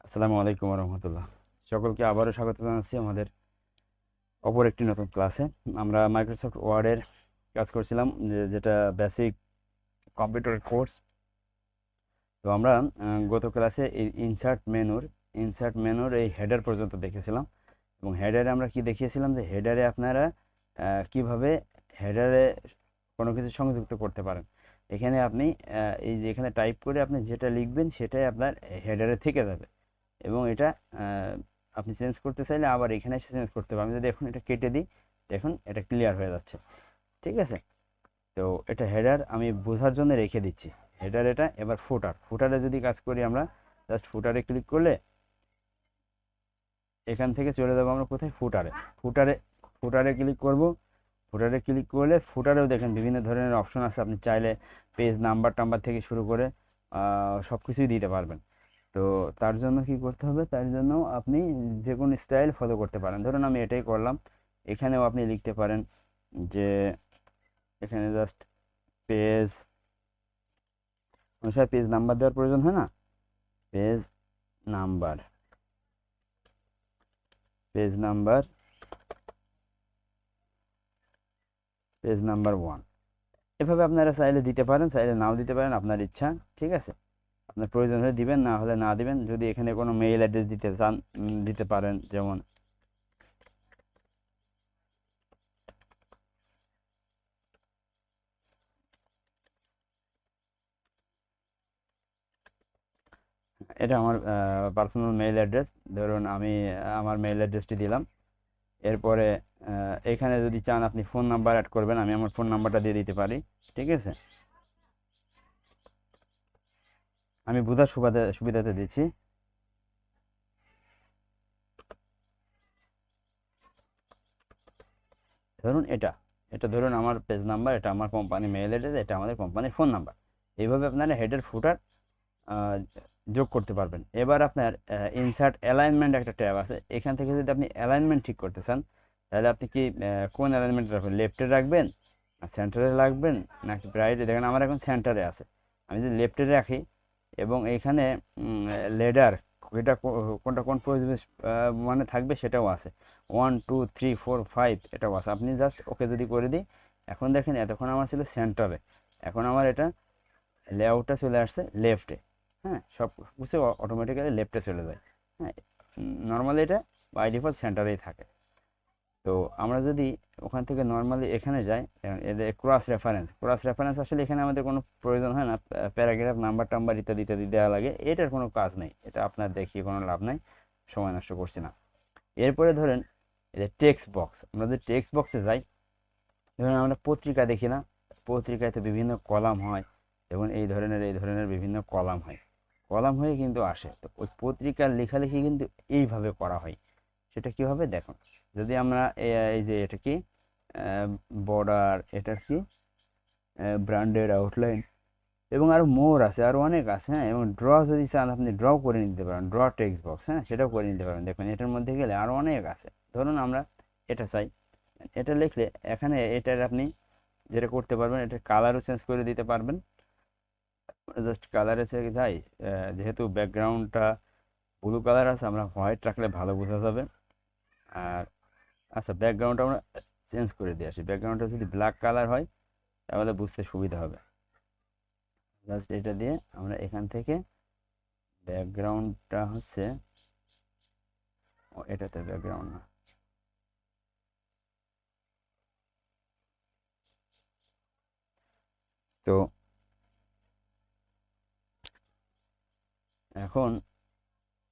আসসালামু আলাইকুম রহমতুল্লাহ। সকলকে আবারও স্বাগত জানাচ্ছি আমাদের অপর একটি নতুন ক্লাসে। আমরা মাইক্রোসফট ওয়ার্ডের কাজ করছিলাম, যেটা বেসিক কম্পিউটার কোর্স। তো আমরা গত ক্লাসে এই ইনসার্ট মেনুর এই হেডার পর্যন্ত দেখেছিলাম। এবং হেডারে আমরা কি দেখিয়েছিলাম, যে হেডারে আপনারা কিভাবে হেডারে কোনো কিছু সংযুক্ত করতে পারেন। এখানে আপনি এই যে এখানে টাইপ করে আপনি যেটা লিখবেন সেটাই আপনার হেডারে থেকে যাবে। এবং এটা আহ, আপনি চেঞ্জ করতে চাইলে আবার এখানে এসে চেঞ্জ করতে পারবেন। আমি যদি এখন এটা কেটে দিই, দেখুন এটা ক্লিয়ার হয়ে যাচ্ছে। ঠিক আছে। তো এটা হেডার আমি বোঝার জন্য রেখে দিচ্ছি। হেডার এটা। এবার ফুটারে যদি কাজ করি, আমরা জাস্ট ফুটারে ক্লিক করলে এখান থেকে চলে যাবো আমরা কোথায়, ফুটারে ফুটারে ক্লিক করব। ফুটারে ক্লিক করলে ফুটারেও দেখেন বিভিন্ন ধরনের অপশন আছে। আপনি চাইলে পেজ নাম্বার টাম্বার থেকে শুরু করে সব কিছুই দিতে পারবেন। তো তার জন্য কি করতে হবে, তার জন্য আপনি যে কোনো স্টাইল ফলো করতে পারেন। ধরুন আমি এটাই করলাম। এখানেও আপনি লিখতে পারেন যে এখানে জাস্ট পেজ অনুসারে পেজ নাম্বার দেওয়ার প্রয়োজন হয় না। Page number page number page number 1, এভাবে আপনারা চাইলে দিতে পারেন, চাইলে নাও দিতে পারেন, আপনার ইচ্ছা। ঠিক আছে। আপনার প্রয়োজন হলে দিবেন, না হলে না দিবেন। যদি এখানে কোনো মেইল অ্যাড্রেস দিতে চান দিতে পারেন। যেমন এটা আমার পার্সোনাল মেইল অ্যাড্রেস। ধরুন আমি আমার মেইল অ্যাড্রেসটি দিলাম। এরপরে এখানে যদি চান আপনি ফোন নাম্বার অ্যাড করবেন, আমি আমার ফোন নাম্বারটা দিয়ে দিতে পারি। ঠিক আছে। আমি বোঝার সুবিধাতে দিচ্ছি। ধরুন এটা এটা ধরুন আমার পেজ নাম্বার, এটা আমার কোম্পানি মেইল অ্যাড্রেস, এটা আমাদের কোম্পানির ফোন নাম্বার। এইভাবে আপনারা হেডার ফুটার যোগ করতে পারবেন। এবার আপনার ইনসার্ট অ্যালাইনমেন্ট একটা ট্যাব আছে। এখান থেকে যদি আপনি অ্যালাইনমেন্ট ঠিক করতে চান, তাহলে আপনি কি কোন অ্যালাইনমেন্ট রাখবেন, লেফটে রাখবেন না সেন্টারে রাখবেন নাকি রাইটে। দেখেন আমার এখন সেন্টারে আছে। আমি যদি লেফটে রাখি এবং এইখানে লেডার এটা কোনটা কোন পজিশনে মানে থাকবে সেটাও আছে। 1 2 3 4 5 এটাও আছে। আপনি জাস্ট ওকে যদি করে দিই, এখন দেখেন এতক্ষণ আমার ছিল সেন্টারে, এখন আমার এটা লেআউটটা চলে আসছে লেফটে। হ্যাঁ, সব কিছু অটোমেটিক্যালি লেফটে চলে যায়। হ্যাঁ, নর্মালি এটা বাই ডিফল্ট সেন্টারেই থাকে। তো আমরা যদি ওখান থেকে নর্মালি এখানে যাই, এদের ক্রস রেফারেন্স আসলে এখানে আমাদের কোনো প্রয়োজন হয় না। প্যারাগ্রাফ নাম্বার টাম্বার ইত্যাদি ইত্যাদি দেওয়া লাগে, এটার কোনো কাজ নেই। এটা আপনার দেখিয়ে কোনো লাভ নাই, সময় নষ্ট করছি না। এরপরে ধরেন এই যে টেক্সট বক্স, আমরা যদি টেক্সট বক্সে যাই, ধরুন আমরা পত্রিকা দেখি না, পত্রিকায় তো বিভিন্ন কলাম হয়। এবং এই ধরনের বিভিন্ন কলাম হয়, কলাম হয়ে কিন্তু আসে। তো ওই পত্রিকার লেখালেখি কিন্তু এইভাবে করা হয়। সেটা কীভাবে দেখুন, যদি আমরা এই যে এটা কি বর্ডার, এটার কি ব্র্যান্ডেড আউটলাইন, এবং আরও মোর আছে, আরও অনেক আছে। হ্যাঁ, এবং ড্র যদি চান আপনি ড্র করে নিতে পারেন, ড্র টেক্সট বক্স, হ্যাঁ সেটাও করে নিতে পারেন। দেখুন এটার মধ্যে গেলে আরও অনেক আছে। ধরুন আমরা এটা চাই, এটা লিখলে এখানে এটার আপনি যেটা করতে পারবেন, এটার কালারও চেঞ্জ করে দিতে পারবেন। জাস্ট কালারে যাই, যেহেতু ব্যাকগ্রাউন্ডটা ব্লু কালার আছে, আমরা হোয়াইট রাখলে ভালো বোঝা যাবে। আর আচ্ছা, ব্যাকগ্রাউন্ডটা আমরা চেঞ্জ করে দিয়ে আসি। ব্যাকগ্রাউন্ডটা যদি ব্ল্যাক কালার হয় তাহলে বুঝতে সুবিধা হবে। জাস্ট এটা দিয়ে আমরা এখান থেকে ব্যাকগ্রাউন্ডটা হচ্ছে, ও এটাতে ব্যাকগ্রাউন্ড না। তো এখন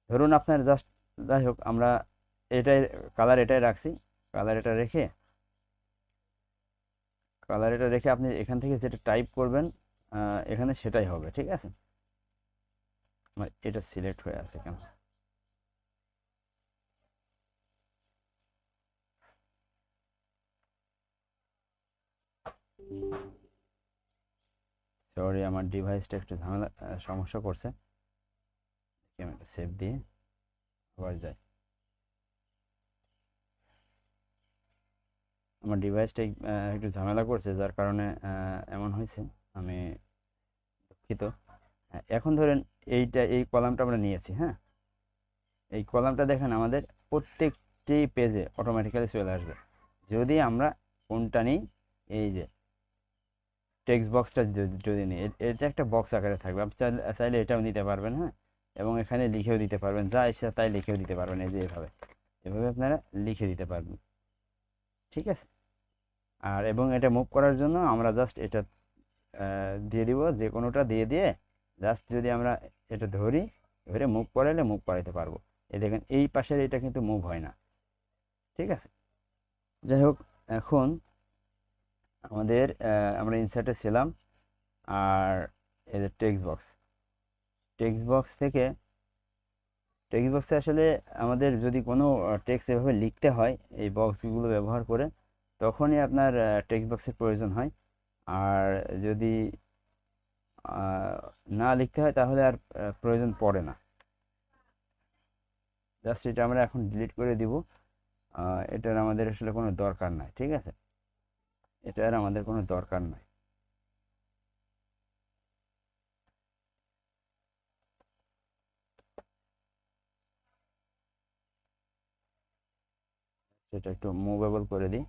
ধরুন আপনার জাস্ট, যাই হোক আমরা এটাই কালার এটাই রাখছি। কালার এটা রেখে আপনি এখান থেকে যেটা টাইপ করবেন এখানে সেটাই হবে। ঠিক আছে। আমার এটা সিলেক্ট হয়ে আছে কেন, সরি আমার ডিভাইসটা একটু ঝামেলা সমস্যা করছে। আমি এটা সেভ দিয়ে আবার যাই। আমার ডিভাইসটা একটু ঝামেলা করছে, যার কারণে এমন হয়েছে। আমি দুঃখিত। এখন ধরেন এই কলামটা আমরা নিয়েছি। হ্যাঁ, এই কলামটা দেখেন আমাদের প্রত্যেকটি পেজে অটোমেটিক্যালি চলে আসবে। যদি আমরা কোনটা নিই, এই যে টেক্সট বক্সটা যদি নিই, এটা একটা বক্স আকারে থাকবে, আপনি চাইলে এটাও নিতে পারবেন। হ্যাঁ, এবং এখানে লিখেও দিতে পারবেন, যা ইচ্ছা তাই লিখেও দিতে পারবেন। এই যে এভাবে এভাবে আপনারা লিখে দিতে পারবেন, ঠিক আছে। আর এবং এটা মুভ করার জন্য আমরা জাস্ট এটা দিয়ে দিব, যে কোনোটা দিয়ে দিয়ে জাস্ট যদি আমরা এটা ধরি, ধরে মুভ করাইলে মুভ করাইতে পারবো। এই দেখেন এই পাশের এটা কিন্তু মুভ হয় না, ঠিক আছে। যাই হোক, এখন আমাদের আমরা ইনসার্টে ছিলাম, আর এই যে টেক্সট বক্স থেকে টেক্সট বক্সে আসলে আমাদের যদি কোনো টেক্সট এভাবে লিখতে হয় এই বক্সগুলো ব্যবহার করে, তখনই আপনার টেক্সট বক্সের প্রয়োজন হয়। আর যদি না লিখতে হয় তাহলে আর প্রয়োজন পড়ে না। জাস্ট এটা আমরা এখন ডিলিট করে দিব, এটার আমাদের আসলে কোনো দরকার নাই, ঠিক আছে। এটার আমাদের কোনো দরকার নাই। সেটা একটু মুভেবল করে দিই,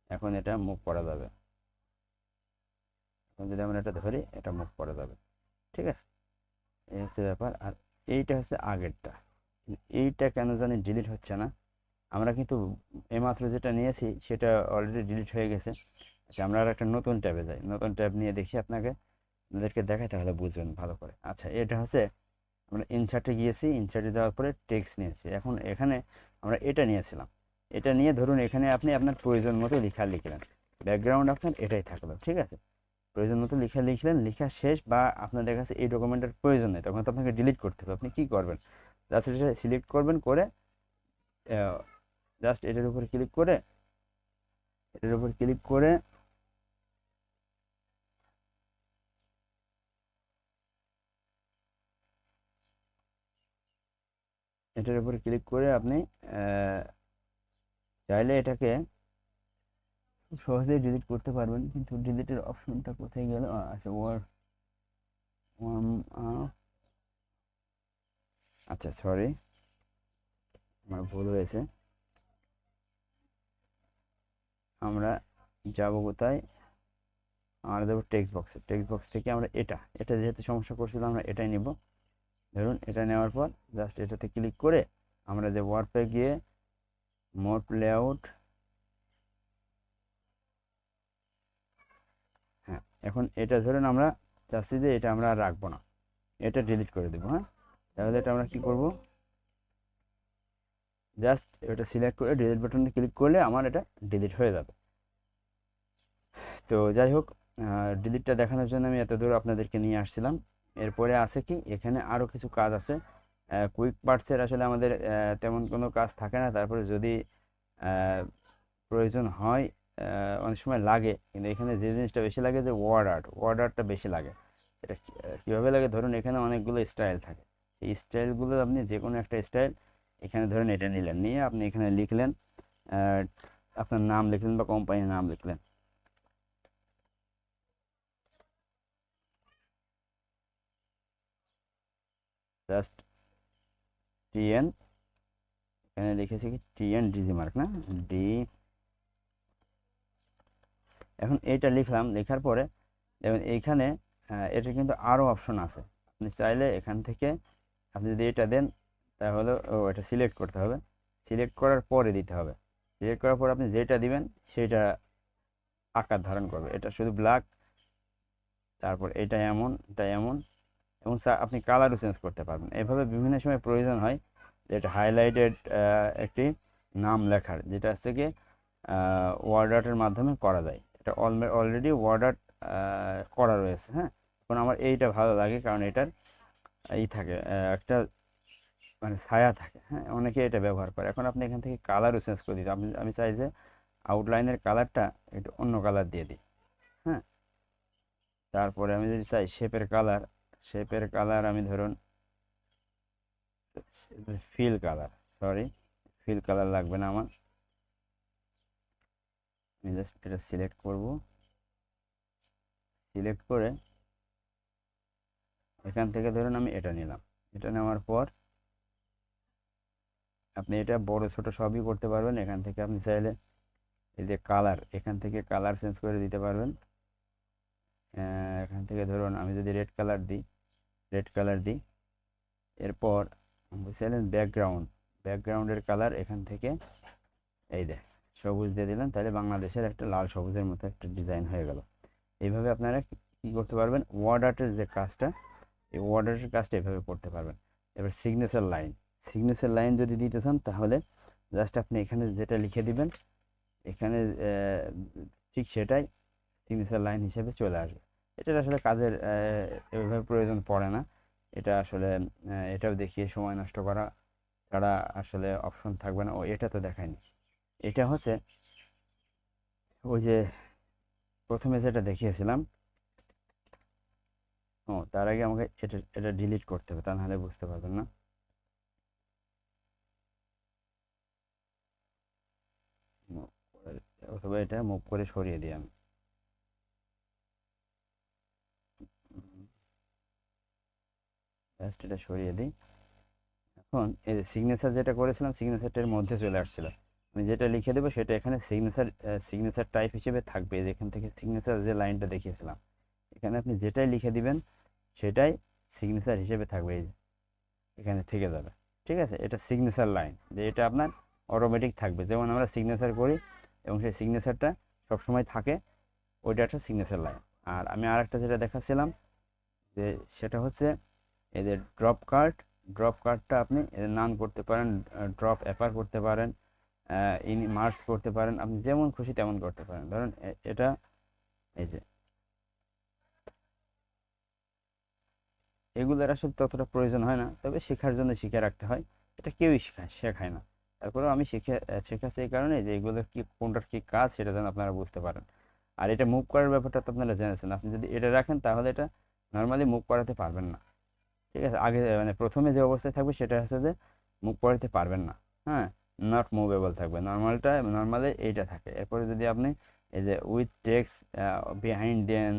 এখন এটা মুভ করা যাবে। এখন যদি আমরা এটা ধরি, এটা মুভ করা যাবে, ঠিক আছে। এই হচ্ছে ব্যাপার। আর এইটা হচ্ছে আগেরটা, এইটা কেন জানি ডিলিট হচ্ছে না। আমরা কিন্তু এইমাত্র যেটা নিয়েছি সেটা অলরেডি ডিলিট হয়ে গেছে। আচ্ছা, আমরা আর একটা নতুন ট্যাবে যাই, নতুন ট্যাব নিয়ে দেখি আপনাদেরকে দেখাই, তাহলে বুঝবেন ভালো করে। আচ্ছা, এটা হচ্ছে আমরা ইনসার্টে গিয়েছি, ইনসার্টে যাওয়ার পরে টেক্সট নিয়েছি। এখন এখানে আমরা এটা নিয়েছিলাম, এটা নিয়ে ধরুন এখানে আপনি আপনার প্রয়োজন মতো লেখা লিখলেন, ব্যাকগ্রাউন্ড আপনার এটাই থাকলো, ঠিক আছে। প্রয়োজন মতো লেখা লিখলেন, লেখা শেষ, বা আপনাদের কাছে এই ডকুমেন্টের প্রয়োজন নেই, তখন তো আপনাকে ডিলিট করতে হবে। আপনি কী করবেন, জাস্ট এটা সিলেক্ট করবেন, করে জাস্ট এটার উপর ক্লিক করে, এটার উপর ক্লিক করে এটার উপর ক্লিক করে আপনি চাইলে এটাকে খুব সহজেই ডিলিট করতে পারবেন। কিন্তু ডিলিটের অপশনটা কোথায় গেল? আচ্ছা, আচ্ছা, সরি, আমার ভুল হয়েছে। আমরা যাব কোথায়? আমরা দেবো টেক্সট বক্স থেকে আমরা এটা যেহেতু সমস্যা করছিল, আমরা এটাই নিব। ধরুন এটা নেওয়ার পর জাস্ট এটাতে ক্লিক করে আমরা যে ওয়ার্ডপে গিয়ে মোড লেআউট, হ্যাঁ, এখন এটা ধরুন আমরা চাচ্ছি যে এটা আমরা আর রাখবো না, এটা ডিলিট করে দেবো। হ্যাঁ, তাহলে এটা আমরা কি করব, জাস্ট এটা সিলেক্ট করে ডিলিট বাটনে ক্লিক করলে আমার এটা ডিলিট হয়ে যাবে। তো যাই হোক, ডিলিটটা দেখানোর জন্য আমি এত দূর আপনাদেরকে নিয়ে আসছিলাম। এরপরে আছে কি, এখানে আরও কিছু কাজ আছে। কুইক পার্টসের আসলে আমাদের তেমন কোনো কাজ থাকে না, তারপরে যদি প্রয়োজন হয়, অনেক সময় লাগে, কিন্তু এখানে যে জিনিসটা বেশি লাগে যে ওয়ার্ড আর্টটা বেশি লাগে। এটা কীভাবে লাগে, ধরুন এখানে অনেকগুলো স্টাইল থাকে, এই স্টাইলগুলো আপনি যে কোনো একটা স্টাইল এখানে ধরুন এটা নিলেন, নিয়ে আপনি এখানে লিখলেন, আহ, আপনার নাম লিখলেন বা কোম্পানির নাম লিখলেন, জাস্ট টিএন, এখানে লিখেছি কি টিএন ডিজি মার্ক, না ডি। এখন এইটা লিখলাম, লেখার পরে দেখুন এইখানে এটা কিন্তু আরও অপশন আছে। আপনি চাইলে এখান থেকে আপনি যদি এটা দেন, তাহলে এটা সিলেক্ট করতে হবে, সিলেক্ট করার পরে দিতে হবে। সিলেক্ট করার পর আপনি যেটা দিবেন সেটা আকার ধারণ করবে। এটা শুধু ব্ল্যাক, তারপর এটা এমন, এটা এমন, এবং আপনি কালারও চেঞ্জ করতে পারবেন। এভাবে বিভিন্ন সময় প্রয়োজন হয় যে এটা হাইলাইটেড একটি নাম লেখার, যেটা হচ্ছে কি ওয়ার্ড আর্টের মাধ্যমে করা যায়। এটা অলরেডি ওয়ার্ড আর্ট করা রয়েছে। হ্যাঁ, এখন আমার এইটা ভালো লাগে, কারণ এটার থাকে একটা মানে ছায়া থাকে। হ্যাঁ, অনেকে এটা ব্যবহার করে। এখন আপনি এখান থেকে কালারও চেঞ্জ করে দিতে, আমি চাই যে আউটলাইনের কালারটা একটু অন্য কালার দিয়ে দিই। হ্যাঁ, তারপরে আমি যদি চাই শেপের কালার আমি ধরুন fill colour, sorry, fill colour লাগবে না আমার। আমি জাস্ট এটা সিলেক্ট করব, সিলেক্ট করে এখান থেকে ধরুন আমি এটা নিলাম, এটা নেওয়ার পর আপনি এটা বড় ছোট সবই করতে পারবেন। এখান থেকে আপনি চাইলে এই যে কালার, এখান থেকে কালার চেঞ্জ করে দিতে পারবেন। এখান থেকে ধরুন আমি যদি রেড কালার দিই, রেড কালার দিই, এরপর চাইলেন ব্যাকগ্রাউন্ডের কালার এখান থেকে এই যে সবুজ দিয়ে দিলেন, তাহলে বাংলাদেশের একটা লাল সবুজের মতো একটা ডিজাইন হয়ে গেল। এইভাবে আপনারা কী করতে পারবেন, ওয়ার্ড আর্টের যে কাজটা, এই ওয়ার্ড আর্টের কাজটা এভাবে করতে পারবেন। এবার সিগনেচার লাইন যদি দিতে চান তাহলে জাস্ট আপনি এখানে যেটা লিখে দিবেন, এখানে ঠিক সেটাই সিগনেচার লাইন হিসেবে চলে আসবে। এটার আসলে কাজের এভাবে প্রয়োজন পড়ে না। এটা আসলে এটাও দেখিয়ে সময় নষ্ট করা ছাড়া আসলে অপশন থাকবে না। ও এটা তো দেখায়নি, এটা হচ্ছে ওই যে প্রথমে যেটা দেখিয়েছিলাম। ও তার আগে আমাকে এটা ডিলিট করতে হবে, তা নাহলে বুঝতে পারবেন না। অথবা এটা মুভ করে সরিয়ে দিই আমি। জাস্ট এটা সরিয়ে দিই। এখন এই যে সিগনেচার যেটা করেছিলাম, সিগনেচারটার মধ্যে চলে আসছিল। আমি যেটা লিখে দেবো সেটা এখানে সিগনেচার টাইপ হিসেবে থাকবে। যেখান থেকে সিগনেচার যে লাইনটা দেখিয়েছিলাম, এখানে আপনি যেটাই লিখে দিবেন সেটাই সিগনেচার হিসেবে থাকবে, এই যে এখানে থেকে যাবে। ঠিক আছে, এটা সিগনেচার লাইন, যে এটা আপনার অটোমেটিক থাকবে। যেমন আমরা সিগনেচার করি এবং সেই সিগনেচারটা সবসময় থাকে, ওইটা একটা সিগনেচার লাইন। আর আমি আরেকটা যেটা দেখাচ্ছিলাম, যে সেটা হচ্ছে এই যে ড্রপ কার্ডটা আপনি নান করতে পারেন, ড্রপ অ্যাপার করতে পারেন, মার্জ করতে পারেন, আপনি যেমন খুশি তেমন করতে পারেন। ধরুন এটা এই যে এগুলোর আসলে ততটা প্রয়োজন হয় না, তবে শেখার জন্য শিখে রাখতে হয়। এটা কেউই শেখায় না। তারপরেও আমি শেখাচ্ছি এই কারণে যে এগুলোর কি কোনটার কি কাজ সেটা যেন আপনারা বুঝতে পারেন। আর এটা মুভ করার ব্যাপারটা তো আপনারা জেনেছেন, আপনি যদি এটা রাখেন তাহলে এটা নর্মালি মুভ করাতে পারবেন না। ঠিক আছে, আগে মানে প্রথমে যে অবস্থায় থাকবে সেটা হচ্ছে যে মুভ করাতে পারবেন না। হ্যাঁ, নট মুভেবল থাকবে, নর্মালি এইটা থাকে। এরপরে যদি আপনি এই যে উইথ টেক্সট বিহাইন্ড দেন,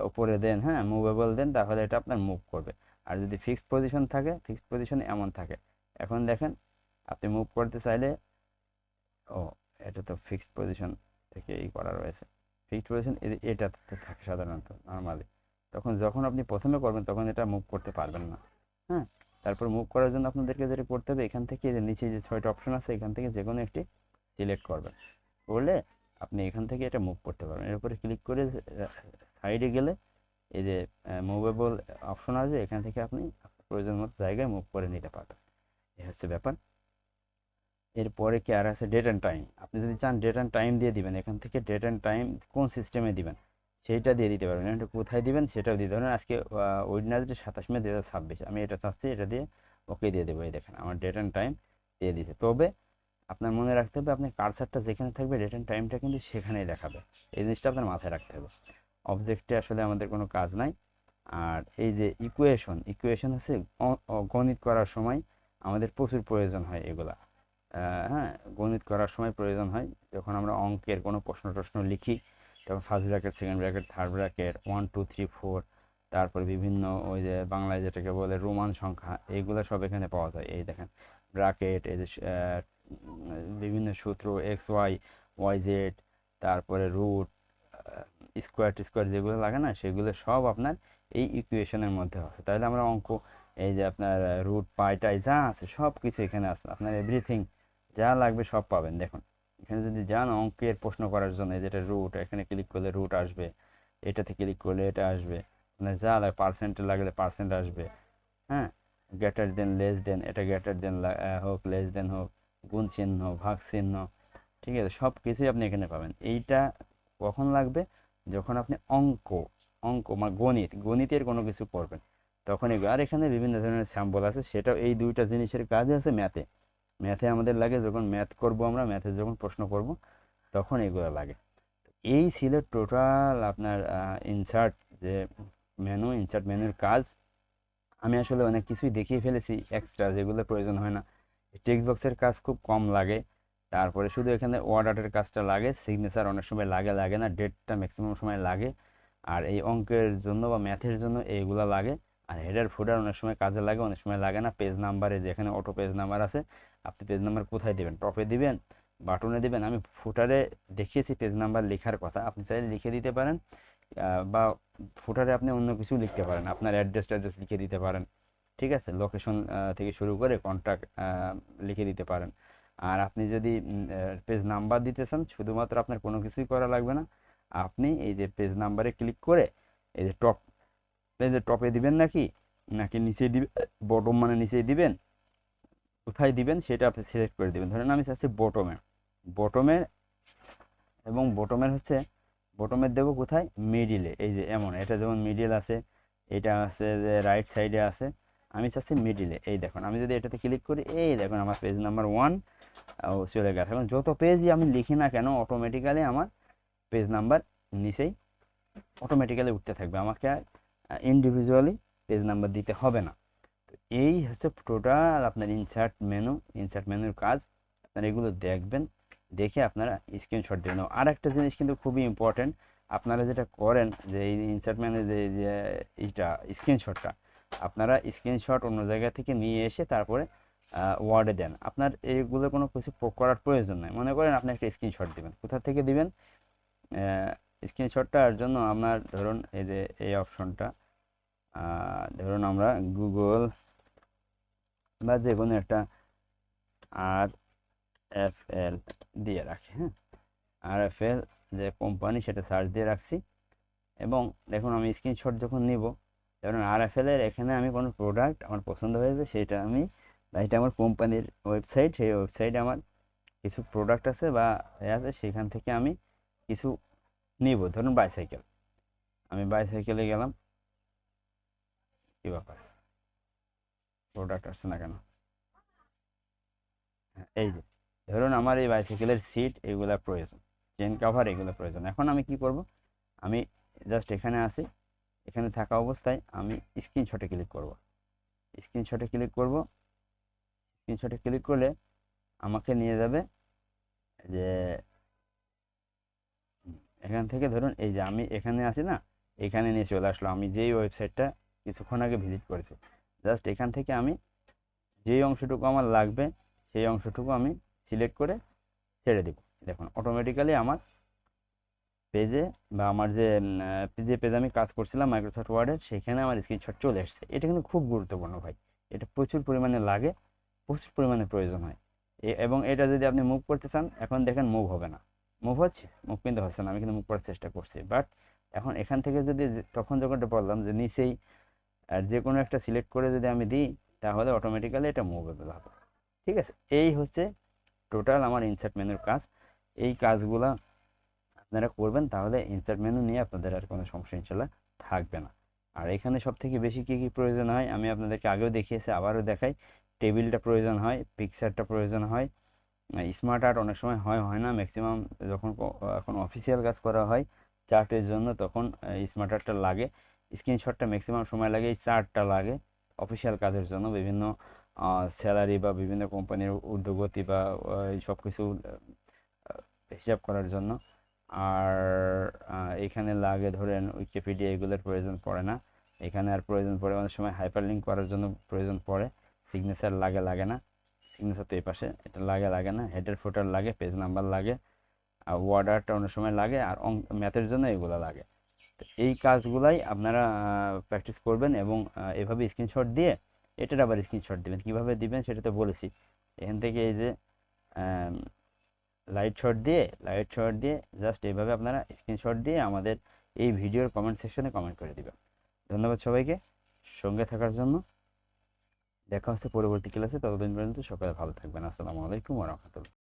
উপরে দেন, হ্যাঁ মুভেবল দেন, তাহলে এটা আপনার মুভ করবে। আর যদি ফিক্সড পজিশন থাকে, ফিক্সড পজিশন এমন থাকে। এখন দেখেন আপনি মুভ করতে চাইলে, ও এটা তো ফিক্সড পজিশন থেকে করা রয়েছে। ফিক্সড পজিশন এটাতে থাকে সাধারণত নর্মালি। যখন আপনি প্রথমে করবেন তখন এটা মুভ করতে পারবেন না। হ্যাঁ, তারপর মুভ করার জন্য আপনাদেরকে যেটা করতে হবে, এখান থেকে যে নিচে যে 6টা অপশন আছে এখান থেকে যে কোনো একটি সিলেক্ট করবেন, করলে আপনি এখান থেকে এটা মুভ করতে পারবেন। এর উপরে ক্লিক করে সাইডে গেলে এই যে মুভেবল অপশন আছে, এখান থেকে আপনি প্রয়োজন মতো জায়গায় মুভ করে নিতে পারবেন। এই হচ্ছে ব্যাপার। এরপরে কি আর আছে ডেট অ্যান্ড টাইম। আপনি যদি চান ডেট অ্যান্ড টাইম দিয়ে দিবেন, এখান থেকে ডেট অ্যান্ড টাইম কোন সিস্টেমে দিবেন সেইটা দিয়ে দিতে পারবেন। এটা কোথায় দিবেন সেটাও দিতে পারবেন। আজকে ওয়েডনেসডে 27 মে 2026, আমি এটা চাচ্ছি, এটা দিয়ে ওকে দিয়ে দেবো। এই দেখেন আমার ডেট অ্যান্ড টাইম দিয়ে দিতে। তবে আপনার মনে রাখতে হবে, আপনার কার্সারটা যেখানে থাকবে ডেট অ্যান্ড টাইমটা কিন্তু সেখানেই দেখাবে। এই জিনিসটা আপনার মাথায় রাখতে হবে। অবজেক্টে আসলে আমাদের কোনো কাজ নাই। আর এই যে ইকুয়েশন হচ্ছে গণিত করার সময় আমাদের প্রচুর প্রয়োজন হয় এগুলা। হ্যাঁ, গণিত করার সময় প্রয়োজন হয়। যখন আমরা অঙ্কের কোনো প্রশ্ন লিখি, তখন first bracket, second bracket, third bracket, 1 2 3 4, তারপরে বিভিন্ন ওই যে বাংলায় যেটাকে বলে রোমান সংখ্যা, এইগুলো সব এখানে পাওয়া যায়। এই দেখেন ব্র্যাকেট, এই যে বিভিন্ন সূত্র XY YZ, তারপরে রুট, স্কোয়ার যেগুলো লাগে না, সেগুলো সব আপনার এই ইকুয়েশনের মধ্যে আছে। তাহলে আমরা অঙ্ক, এই যে আপনার রুট পাইটাই যা আছে সব কিছু এখানে আছে। আপনার এভরিথিং যা লাগবে সব পাবেন। দেখুন এখানে যদি যান অঙ্কের প্রশ্ন করার জন্য, যেটা রুট, এখানে ক্লিক করলে রুট আসবে, এটাতে ক্লিক করলে এটা আসবে। আপনার যা লাগে, পার্সেন্ট লাগলে পার্সেন্ট আসবে। হ্যাঁ, গ্রেটার দেন লেস দেন, এটা গ্রেটার দেন হোক, লেস দেন হোক, গুণ চিহ্ন, ভাগ চিহ্ন, ঠিক আছে, সব কিছুই আপনি এখানে পাবেন। এইটা কখন লাগবে, যখন আপনি অঙ্ক অঙ্ক মানে গণিতের কোনো কিছু করবেন তখন এগুলো। আর এখানে বিভিন্ন ধরনের স্যাম্পল আছে, সেটাও এই দুইটা জিনিসের কাজে আছে ম্যাথে আমাদের লাগে। যখন ম্যাথ করব, আমরা ম্যাথে যখন প্রশ্ন করব তখন এগুলো লাগে। এই ছিল টোটাল আপনার ইনসার্ট যে ইনসার্ট মেনুর কাজ। আমি আসলে অনেক কিছুই দেখিয়ে ফেলেছি এক্সট্রা, যেগুলো প্রয়োজন হয় না। টেক্সট বক্সের কাজ খুব কম লাগে। তারপরে শুধু এখানে ওয়ার্ড আর্টের কাজটা লাগে, সিগনেচার অনেক সময় লাগে না, ডেটটা ম্যাক্সিমাম সময় লাগে। আর এই অঙ্কের জন্য বা ম্যাথের জন্য এইগুলো লাগে। আর হেডার ফুটার অনেক সময় কাজে লাগে, অনেক সময় লাগে না। পেজ নাম্বারে যেখানে অটো পেজ নাম্বার আছে, আপনি পেজ নাম্বার কোথায় দিবেন, টপে দিবেন, বাটনে দিবেন। আমি ফুটারে দেখিয়েছি পেজ নাম্বার লেখার কথা, আপনি চাইলে লিখে দিতে পারেন, বা ফুটারে আপনি অন্য কিছু লিখতে পারেন, আপনার অ্যাড্রেস ট্যাড্রেস লিখে দিতে পারেন, ঠিক আছে, লোকেশন থেকে শুরু করে কন্ট্যাক্ট লিখে দিতে পারেন। আর আপনি যদি পেজ নাম্বার দিতে চান, শুধুমাত্র আপনার কোনো কিছুই করা লাগবে না। আপনি এই যে পেজ নাম্বারে ক্লিক করে এই যে টপ পেজে টপে দিবেন নাকি নাকি নিচে দিবেন, বটম মানে নিচে দিবেন, কোথায় দিবেন সেটা আপনি সিলেক্ট করে দিবেন। ধরেন আমি চাচ্ছি বটমে, বটমের এবং বটমের হচ্ছে বটমের দেবো কোথায়, মিডিলে, এই যে এমন, এটা যেমন মিডিল আছে, এটা আছে যে রাইট সাইডে আছে, আমি চাচ্ছি মিডিলে। এই দেখুন আমি যদি এটাতে ক্লিক করি, এই দেখুন আমার পেজ নাম্বার 1 চলে গেছে। এখন যত পেজই আমি লিখি না কেন, অটোমেটিক্যালি আমার পেজ নাম্বার নিচেই অটোমেটিক্যালি উঠতে থাকবে, আমাকে ইন্ডিভিজুয়ালি পেজ নাম্বার দিতে হবে না। তো এই হচ্ছে টোটাল আপনার ইনসার্ট মেনুর কাজ। আপনারা এগুলো দেখবেন, দেখে আপনারা স্ক্রিনশট দেবেন। আর একটা জিনিস কিন্তু খুবই ইম্পর্টেন্ট, আপনারা যেটা করেন যে এই ইনসার্ট মেনু যে যে এইটা স্ক্রিনশটটা, আপনারা স্ক্রিনশট অন্য জায়গা থেকে নিয়ে এসে তারপরে ওয়ার্ডে দেন। আপনার এইগুলো কোনো কিছু করার প্রয়োজন নাই। মনে করেন আপনি একটা স্ক্রিনশট দিবেন, কোথা থেকে দিবেন, স্ক্রিনশটটার জন্য আপনার ধরুন এই যে এই অপশনটা, ধরুন আমরা গুগল বা যে কোনো একটা RFL দিয়ে রাখি, হ্যাঁ, RFL যে কোম্পানি সেটা সার্চ দিয়ে রাখছি। এবং দেখুন আমি স্ক্রিনশট যখন নিব, ধরুন RFL এর এখানে আমি কোনো প্রোডাক্ট আমার পছন্দ হয়েছে, সেটা আমি, বা এটা আমার কোম্পানির ওয়েবসাইট, সেই ওয়েবসাইটে আমার কিছু প্রোডাক্ট আছে বা আছে, সেখান থেকে আমি কিছু নিব। ধরুন বাইসাইকেল, আমি বাইসাইকেলে গেলাম, কী ব্যাপার, প্রোডাক্ট আসছে না কেন, এই যে ধরুন আমার এই বাইসাইকেলের সিট এগুলা প্রয়োজন, চেন কাভার এগুলো প্রয়োজন। এখন আমি কি করব, আমি জাস্ট এখানে আসি, এখানে থাকা অবস্থায় আমি স্ক্রিনশটে ক্লিক করব, স্ক্রিনশটে ক্লিক করব। স্ক্রিনশটে ক্লিক করলে আমাকে নিয়ে যাবে যে এখান থেকে, ধরুন এই যে আমি এখানে আছি না, এখানে নিয়ে চলে আসলো, আমি যেই ওয়েবসাইটটা কিছুক্ষণ আগে ভিজিট করেছি। জাস্ট এখান থেকে আমি যেই অংশটুকু আমার লাগবে সেই অংশটুকু আমি সিলেক্ট করে ছেড়ে দিব। দেখুন অটোমেটিক্যালি আমার পেজে বা আমার যে পেজে আমি কাজ করছিলাম মাইক্রোসফট ওয়ার্ডের, সেখানে আমার স্ক্রিনশট চলে এসেছে। এটা কিন্তু খুব গুরুত্বপূর্ণ ভাই, এটা প্রচুর পরিমাণে লাগে, প্রচুর পরিমাণে প্রয়োজন হয়। এবং এটা যদি আপনি মুভ করতে চান, এখন দেখেন মুভ হবে না, মুভ হচ্ছে, মুভ কিন্তু হচ্ছে না, আমি কিন্তু মুভ করার চেষ্টা করছি। বাট এখন এখান থেকে যদি তখন যখন বললাম যে নিচেই যে কোনো একটা সিলেক্ট করে যদি আমি দিই, তাহলে অটোমেটিক্যালি এটা মুভেবল হবে। ঠিক আছে, এই হচ্ছে টোটাল আমার ইনসার্ট মেনুর কাজ। এই কাজগুলা আপনারা করবেন, তাহলে ইনসার্ট মেনু নিয়ে আপনাদের আর কোনো সমস্যা ইনশাল্লাহ থাকবে না। আর এখানে সব থেকে বেশি কী কী প্রয়োজন হয় আমি আপনাদেরকে আগেও দেখিয়েছি, আবারও দেখাই। টেবিলটা প্রয়োজন হয়, পিকচারটা প্রয়োজন হয়, স্মার্ট আর্ট অনেক সময় হয় না, ম্যাক্সিমাম যখন এখন অফিসিয়াল কাজ করা হয় চার্টের জন্য, তখন স্মার্ট আর্টটা লাগে। স্ক্রিনশটটা ম্যাক্সিমাম সময় লাগে, এই চার্টটা লাগে অফিসিয়াল কাজের জন্য, বিভিন্ন স্যালারি বা বিভিন্ন কোম্পানির ঊর্ধ্বগতি বা এই সব কিছু হিসাব করার জন্য। আর এখানে লাগে ধরেন উইকিপিডিয়া, এগুলোর প্রয়োজন পড়ে না এখানে। আর প্রয়োজন পড়ে অনেক সময় হাইপারলিঙ্ক করার জন্য প্রয়োজন পড়ে, সিগনেচার লাগে না, সিগনেচার তো এই পাশে, এটা লাগে না, হেডার ফুটার লাগে, পেজ নাম্বার লাগে, আর ওয়ার্ড আর্টটা অনেক সময় লাগে, আর ম্যাথের জন্য এগুলো লাগে। তো এই কাজগুলাই আপনারা প্র্যাকটিস করবেন, এবং এভাবে স্ক্রিনশট দিয়ে এটার আবার স্ক্রিনশট দিবেন। কীভাবে দিবেন সেটা তো বলেছি। এখান থেকে এই যে লাইট শট দিয়ে জাস্ট এইভাবে আপনারা স্ক্রিনশট দিয়ে আমাদের এই ভিডিওর কমেন্ট সেকশনে কমেন্ট করে দিবেন। ধন্যবাদ সবাইকে সঙ্গে থাকার জন্য। দেখা হচ্ছে পরবর্তী ক্লাসে, ততদিন পর্যন্ত সকালে ভালো থাকবেন। আসসালামু আলাইকুম ওয়া রাহমাতুল্লাহ।